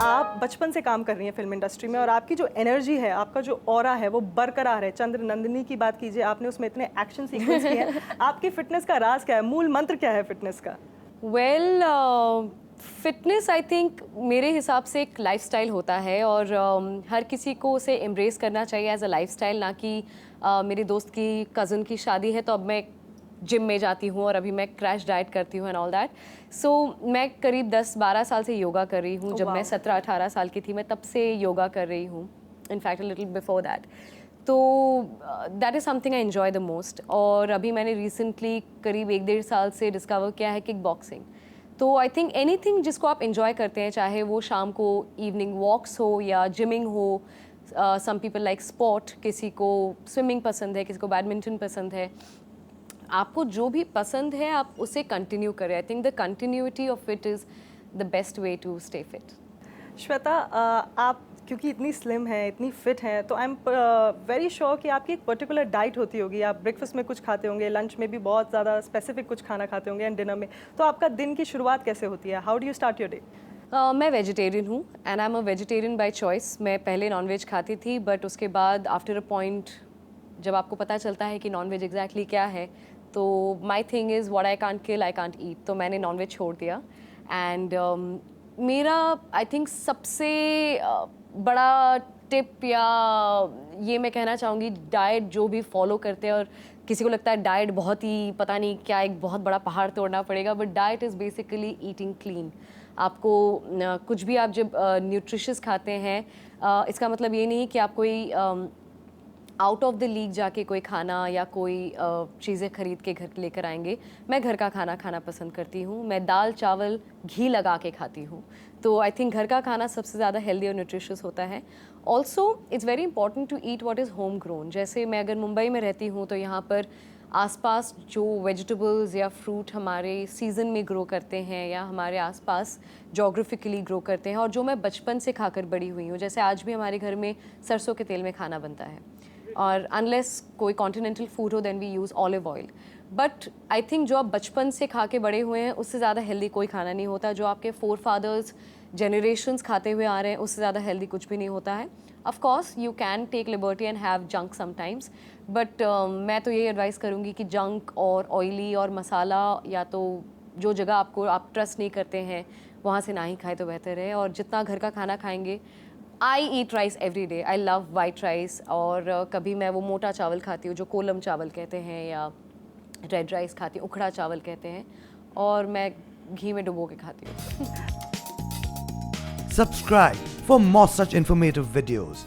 आप बचपन से काम कर रही हैं फिल्म इंडस्ट्री में और आपकी जो एनर्जी है, आपका जो ऑरा है वो बरकरार है। चंद्र नंदिनी की बात कीजिए, आपने उसमें इतने एक्शन सीक्वेंस किए हैं। आपकी फिटनेस का राज क्या है, मूल मंत्र क्या है फिटनेस का? वेल फिटनेस आई थिंक मेरे हिसाब से एक लाइफस्टाइल होता है और हर किसी को उसे एम्ब्रेस करना चाहिए एज अ लाइफस्टाइल, ना कि मेरी दोस्त की कज़न की शादी है तो अब मैं जिम में जाती हूँ और अभी मैं क्रैश डाइट करती हूँ एंड ऑल दैट। सो मैं करीब 10-12 साल से योगा कर रही हूँ। जब मैं 17-18 साल की थी मैं तब से योगा कर रही हूँ, in fact a little before that. तो that is something I enjoy the most. और अभी मैंने रिसेंटली करीब 1-1.5 साल से डिस्कवर किया है किक बॉक्सिंग। तो आई थिंक एनीथिंग जिसको आप इन्जॉय करते हैं, चाहे वो शाम को इवनिंग वॉक्स हो या जिमिंग हो, सम पीपल लाइक स्पोर्ट, किसी को स्विमिंग पसंद है, किसी को बैडमिंटन पसंद है, आपको जो भी पसंद है आप उसे कंटिन्यू करें। I think the continuity of it is the best way to stay fit. Shweta, आप क्योंकि इतनी स्लिम हैं, इतनी फिट हैं, तो आई एम वेरी श्योर कि आपकी एक पर्टिकुलर डाइट होती होगी। आप ब्रेकफास्ट में कुछ खाते होंगे, लंच में भी बहुत ज़्यादा स्पेसिफिक कुछ खाना खाते होंगे एंड डिनर में। तो आपका दिन की शुरुआत कैसे होती है? How do you start your day? मैं वेजिटेरियन हूँ and I am a vegetarian by choice. मैं पहले नॉनवेज खाती थी बट उसके बाद आफ्टर अ पॉइंट जब आपको पता चलता है कि नॉनवेज एग्जैक्टली क्या है, तो my thing is what I can't kill I can't eat, तो मैंने नॉनवेज छोड़ दिया। एंड मेरा आई थिंक सबसे बड़ा टिप या ये मैं कहना चाहूँगी, डाइट जो भी फॉलो करते हैं और किसी को लगता है डाइट बहुत ही पता नहीं क्या, एक बहुत बड़ा पहाड़ तोड़ना पड़ेगा, but diet is basically eating clean. आपको कुछ भी आप जब न्यूट्रिशियस खाते हैं, इसका मतलब ये नहीं कि आप कोई आउट ऑफ द लीग जाके कोई खाना या कोई चीज़ें खरीद के घर लेकर आएंगे। मैं घर का खाना खाना पसंद करती हूँ। मैं दाल चावल घी लगा के खाती हूँ। तो आई थिंक घर का खाना सबसे ज़्यादा हेल्दी और न्यूट्रिशियस होता है। Also it's very important to eat what is home grown. जैसे मैं अगर मुंबई में रहती हूँ तो यहाँ पर आसपास जो वेजिटेबल्स या फ्रूट हमारे सीज़न में ग्रो करते हैं या हमारे आसपास जोग्राफिकली ग्रो करते हैं और जो मैं बचपन से खाकर बड़ी हुई हूँ, जैसे आज भी हमारे घर में सरसों के तेल में खाना बनता है और अनलेस कोई कॉन्टिनेंटल फूड हो then we use olive oil. But I think जो आप बचपन से खा के बड़े हुए हैं उससे ज़्यादा हेल्दी कोई खाना नहीं होता। जो आपके फोर फादर्स जनरेशन्स खाते हुए आ रहे हैं उससे ज़्यादा हेल्दी कुछ भी नहीं होता है। Of course you can take liberty and have junk sometimes, but मैं तो यही एडवाइस करूँगी कि जंक और ऑयली और मसाला या तो जो जगह आपको आप ट्रस्ट नहीं करते हैं वहाँ से ना ही खाए तो बेहतर है। और जितना घर का खाना खाएंगे, I eat rice every day, I love white rice. और कभी मैं वो मोटा चावल खाती हूँ जो कोलम चावल कहते हैं, या रेड राइस खाती हूँ, उखड़ा चावल कहते हैं, और मैं घी में डुबो के खाती हूँ। Subscribe for more such informative videos.